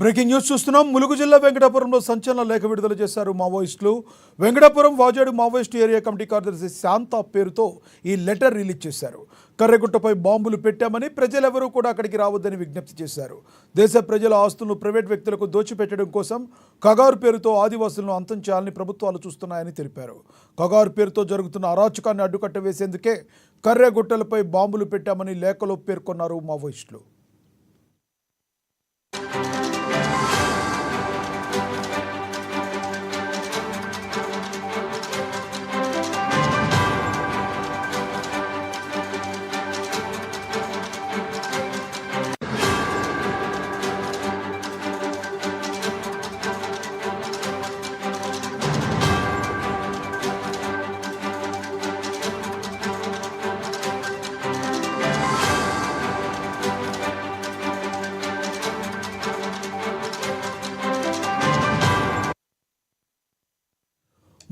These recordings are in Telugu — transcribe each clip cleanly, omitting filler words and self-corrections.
బ్రేకింగ్ న్యూస్ చూస్తున్నాం. ములుగు జిల్లా వెంకటాపురంలో సంచలన లేఖ విడుదల చేశారు మావోయిస్టులు. Venkatapuram Vajedu Maoist area committee కార్యదర్శి శాంత పేరుతో ఈ లెటర్ రిలీజ్ చేశారు. కర్రెగుట్టపై బాంబులు పెట్టామని, ప్రజలెవరూ కూడా అక్కడికి రావద్దని విజ్ఞప్తి చేశారు. దేశ ప్రజల ఆస్తులను ప్రైవేట్ వ్యక్తులకు దోచిపెట్టడం కోసం కగారు పేరుతో ఆదివాసులను అంతం చేయాలని ప్రభుత్వాలు చూస్తున్నాయని తెలిపారు. కగారు పేరుతో జరుగుతున్న అరాచకాన్ని అడ్డుకట్ట వేసేందుకే కర్రెగుట్టలపై బాంబులు పెట్టామని లేఖలో పేర్కొన్నారు మావోయిస్టులు.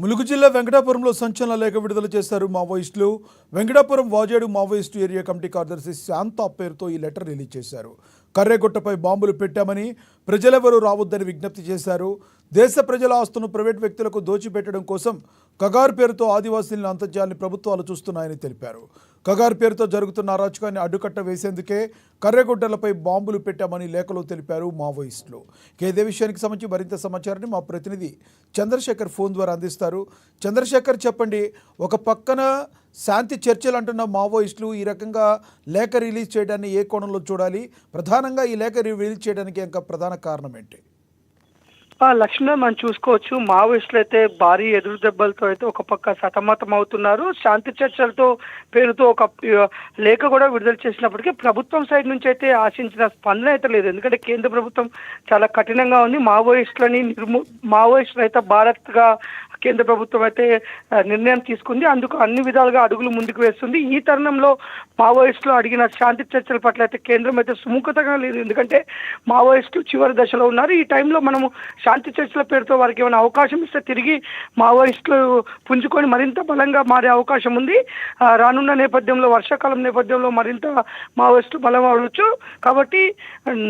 ములుగు జిల్లా వెంకటాపురంలో సంచలన లేఖ విడుదల చేశారు మావోయిస్టులు. Venkatapuram Vajedu Maoist area committee కార్యదర్శి శాంత పేరుతో ఈ లెటర్ రిలీజ్ చేశారు. కర్రెగుట్టపై బాంబులు పెట్టామని, ప్రజలెవరూ రావద్దని విజ్ఞప్తి చేశారు. దేశ ప్రజల ఆస్తులను ప్రైవేట్ వ్యక్తులకు దోచిపెట్టడం కోసం కగారు పేరుతో ఆదివాసీలను అంతం చేయాలని ప్రభుత్వాలు చూస్తున్నాయని తెలిపారు. కగారు పేరుతో జరుగుతున్న అరాచకాన్ని అడ్డుకట్ట వేసేందుకే కర్రెగుట్టలపై బాంబులు పెట్టామని లేఖలో తెలిపారు మావోయిస్టులు. ఇదే విషయానికి సంబంధించి మరింత సమాచారాన్ని మా ప్రతినిధి చంద్రశేఖర్ ఫోన్ ద్వారా అందిస్తారు. చంద్రశేఖర్, చెప్పండి. ఒక పక్కన శాంతి చర్చలు అంటున్న మావోయిస్టులు ఈ రకంగా లేఖ రిలీజ్ చేయడాన్ని ఏ కోణంలో చూడాలి? ప్రధానంగా ఈ లేఖ రిలీజ్ చేయడానికి ఇంకా ప్రధాన కారణం ఏంటి? లక్ష్మణ, మనం చూసుకోవచ్చు, మావోయిస్టులు అయితే భారీ ఎదురు దెబ్బలతో అయితే ఒక పక్క సతమతం అవుతున్నారు. శాంతి చర్చలతో పేరుతో ఒక లేఖ కూడా విడుదల చేసినప్పటికీ ప్రభుత్వం సైడ్ నుంచి అయితే ఆశించిన స్పందన అయితే లేదు. ఎందుకంటే కేంద్ర ప్రభుత్వం చాలా కఠినంగా ఉంది. మావోయిస్టులు అయితే భారత్గా కేంద్ర ప్రభుత్వం అయితే నిర్ణయం తీసుకుంది. అందుకు అన్ని విధాలుగా అడుగులు ముందుకు వేస్తుంది. ఈ తరుణంలో మావోయిస్టులు అడిగిన శాంతి చర్చల పట్ల అయితే కేంద్రం అయితే సుముఖతగా లేదు. ఎందుకంటే మావోయిస్టులు చివరి దశలో ఉన్నారు. ఈ టైంలో మనము శాంతి చర్చల పేరుతో వారికి ఏమైనా అవకాశం ఇస్తే తిరిగి మావోయిస్టులు పుంజుకొని మరింత బలంగా మారే అవకాశం ఉంది. రానున్న నేపథ్యంలో, వర్షాకాలం నేపథ్యంలో మరింత మావోయిస్టులు బలం అవ్వచ్చు. కాబట్టి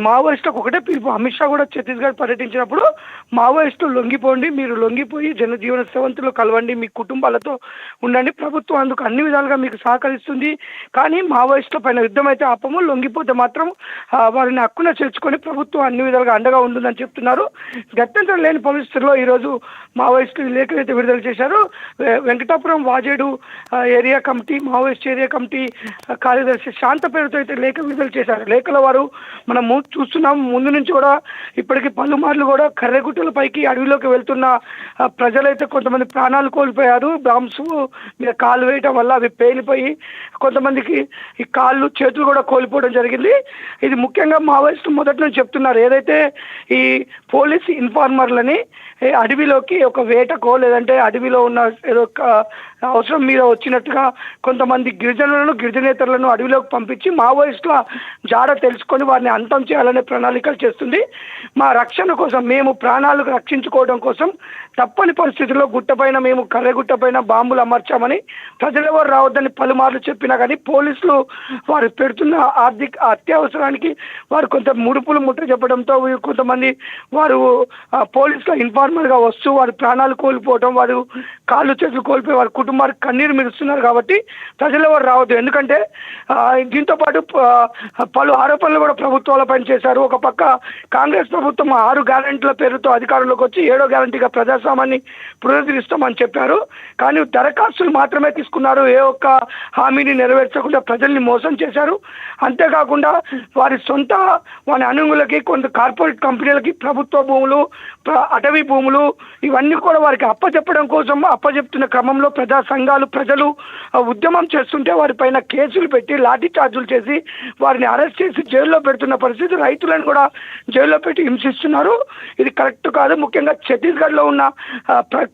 మావోయిస్టులకు ఒకటే పిలుపు. అమిత్ షా కూడా ఛత్తీస్గఢ్ పర్యటించినప్పుడు మావోయిస్టులు లొంగిపోండి, మీరు లొంగిపోయి జనజీవన సేవంతులు కలవండి, మీ కుటుంబాలతో ఉండండి, ప్రభుత్వం అందుకు అన్ని విధాలుగా మీకు సహకరిస్తుంది. కానీ మావోయిస్టుల పైన యుద్ధం అయితే ఆపము, లొంగిపోతే మాత్రం వారిని హక్కున చేర్చుకొని ప్రభుత్వం అన్ని విధాలుగా అండగా ఉంటుందని చెప్తున్నారు. గత్యంతరం లేని పరిస్థితుల్లో ఈరోజు మావోయిస్టులు లేఖలు అయితే విడుదల చేశారు. Venkatapuram Vajedu area committee, Maoist area committee కార్యదర్శి శాంత పేరుతో అయితే లేఖ విడుదల చేశారు. లేఖలో వారు మనం చూస్తున్నాం, ముందు నుంచి కూడా ఇప్పటికీ పలుమార్లు కూడా కర్రెగుట్టల పైకి అడవిలోకి వెళ్తున్న ప్రజలైతే కొంతమంది ప్రాణాలు కోల్పోయారు. బాంబ్స్ మీద కాలు వేయటం వల్ల అవి పేలిపోయి కొంతమందికి ఈ కాళ్ళు చేతులు కూడా కోల్పోవడం జరిగింది. ఇది ముఖ్యంగా మావోయిస్టులు మొదటి నుంచి చెప్తున్నారు. ఏదైతే ఈ పోలీస్ ఇన్ఫార్మర్లని అడవిలోకి ఒక వేటకో లేదంటే అడవిలో ఉన్న ఏదో అవసరం మీద వచ్చినట్టుగా కొంతమంది గిరిజనేతరులను అడవిలోకి పంపించి మావోయిస్టుల జాడ తెలుసుకొని వారిని అంతం చేయాలనే ప్రణాళికలు చేస్తుంది. మా రక్షణ కోసం, మేము ప్రాణాలకు రక్షించుకోవడం కోసం తప్పని పరిస్థితుల్లో గుట్టపైన, మేము కర్రెగుట్టపైన బాంబులు అమర్చామని, ప్రజలెవరు రావద్దని పలుమార్లు చెప్పినా కానీ పోలీసులు వారు పెడుతున్న ఆర్థిక అత్యవసరానికి వారు కొంత ముడుపులు ముట్ట చెప్పడంతో కొంతమంది వారు పోలీసుల ఇన్ఫార్మర్గా వస్తూ వారి ప్రాణాలు కోల్పోవడం, వారు కాళ్ళు చేతులు కోల్పోయి వారి కుటుంబానికి కన్నీరు మిరుస్తున్నారు. కాబట్టి ప్రజలెవరు రావద్దు. ఎందుకంటే దీంతో పాటు పలు ఆరోపణలు కూడా ప్రభుత్వాలపైన చేశారు. ఒక పక్క కాంగ్రెస్ ప్రభుత్వం 6 గ్యారెంటీల పేరుతో అధికారంలోకి వచ్చి 7వ గ్యారెంటీగా ప్రజాస్వామ్యాన్ని పునరుద్ధరిస్తామని చెప్పారు. కానీ దరఖాస్తులు మాత్రమే తీసుకున్నారు. ఏ ఒక్క హామీని నెరవేర్చకుండా ప్రజల్ని మోసం చేశారు. అంతేకాకుండా వారి అనుగులకి కొంత కార్పొరేట్ కంపెనీలకి ప్రభుత్వ భూములు, అటవీ భూములు ఇవన్నీ కూడా వారికి అప్పచెప్పడం కోసం అప్పచెప్తున్న క్రమంలో ప్రజా సంఘాలు, ప్రజలు ఉద్యమం చేస్తుంటే వారిపైన కేసులు పెట్టి లాఠీ చార్జులు చేసి వారిని అరెస్ట్ చేసి జైల్లో పెడుతున్న పరిస్థితి. రైతులను కూడా జైల్లో పెట్టి హింసిస్తున్నారు. ఇది కరెక్ట్ కాదు. ముఖ్యంగా ఛత్తీస్గఢ్లో ఉన్న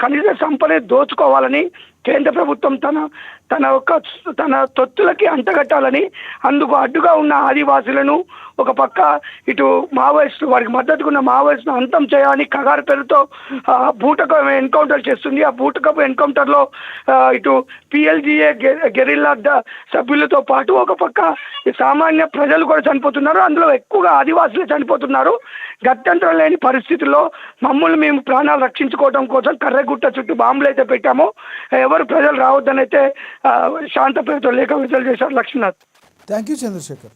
కనీస సంపదని దోచుకోవాలని కేంద్ర ప్రభుత్వం తన తొత్తులకి అంటగట్టాలని అందుకు అడ్డుగా ఉన్న ఆదివాసులను ఒక పక్క ఇటు మావోయిస్టు వారికి మద్దతుగా ఉన్న మావోయిస్టును అంతం చేయాలని కగారు పేరుతో బూటకపు ఎన్కౌంటర్ చేస్తుంది. ఆ బూటకపు ఎన్కౌంటర్లో ఇటు పిఎల్జిఏ గెరిల్లా సభ్యులతో పాటు ఒక పక్క ఈ సామాన్య ప్రజలు కూడా చనిపోతున్నారు. అందులో ఎక్కువగా ఆదివాసులే చనిపోతున్నారు. గత్యంతరం లేని పరిస్థితుల్లో మమ్మల్ని మేము ప్రాణాలు రక్షించుకోవడం కోసం కర్రెగుట్ట చుట్టూ బాంబులు అయితే పెట్టాము. ఎవరు ప్రజలు రావద్దని అయితే శాంత పేరుతో లేఖ విడుదల చేశారు. లక్ష్మీనాథ్. Thank you Chandrasekhar.